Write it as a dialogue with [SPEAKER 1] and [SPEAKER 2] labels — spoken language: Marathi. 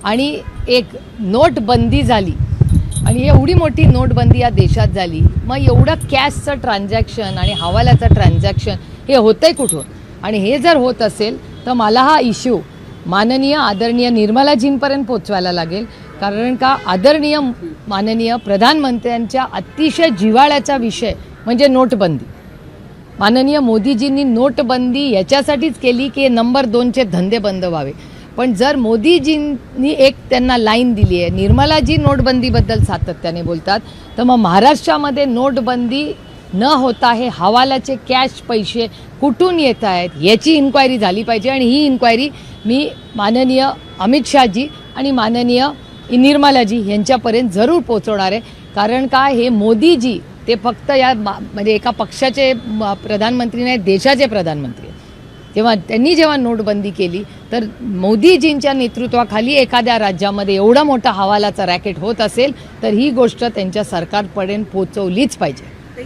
[SPEAKER 1] आणि एक नोटबंदी झाली आणि एवढी मोठी नोटबंदी या देशात झाली, मग एवढं कॅशचं ट्रान्झॅक्शन आणि हवाल्याचं ट्रान्झॅक्शन हे होतंय कुठून? आणि हे जर होत असेल तर मला हा इश्यू माननीय आदरणीय निर्मलाजींपर्यंत पोचवायला लागेल, कारण का आदरणीय माननीय प्रधानमंत्र्यांच्या अतिशय जिव्हाळ्याचा विषय म्हणजे नोटबंदी. माननीय मोदीजींनी नोटबंदी याच्यासाठीच केली की नंबर 2चे धंदे बंद व्हावे. पण जर मोदीजींनी एक त्यांना लाईन दिली आहे, निर्मलाजी नोटबंदीबद्दल सातत्याने बोलतात, तर मग महाराष्ट्रामध्ये नोटबंदी न होता हे हवाल्याचे कॅश पैसे कुठून येत आहेत याची इन्क्वायरी झाली पाहिजे. आणि ही इन्क्वायरी मी माननीय अमित शहाजी आणि माननीय निर्मलाजी यांच्यापर्यंत जरूर पोहोचवणार आहे. कारण का हे मोदीजी ते फक्त या म्हणजे एका पक्षाचे प्रधानमंत्री नाही, देशाचे प्रधानमंत्री. जेव्हा नोटबंदी केली तर मोदीजींच्या नेतृत्वाखाली एखाद्या राज्यामध्ये एवढा मोठा हवालाचा रॅकेट होत असेल तर ही गोष्ट त्यांच्या सरकारपर्यंत पोहोचवलीच पाहिजे.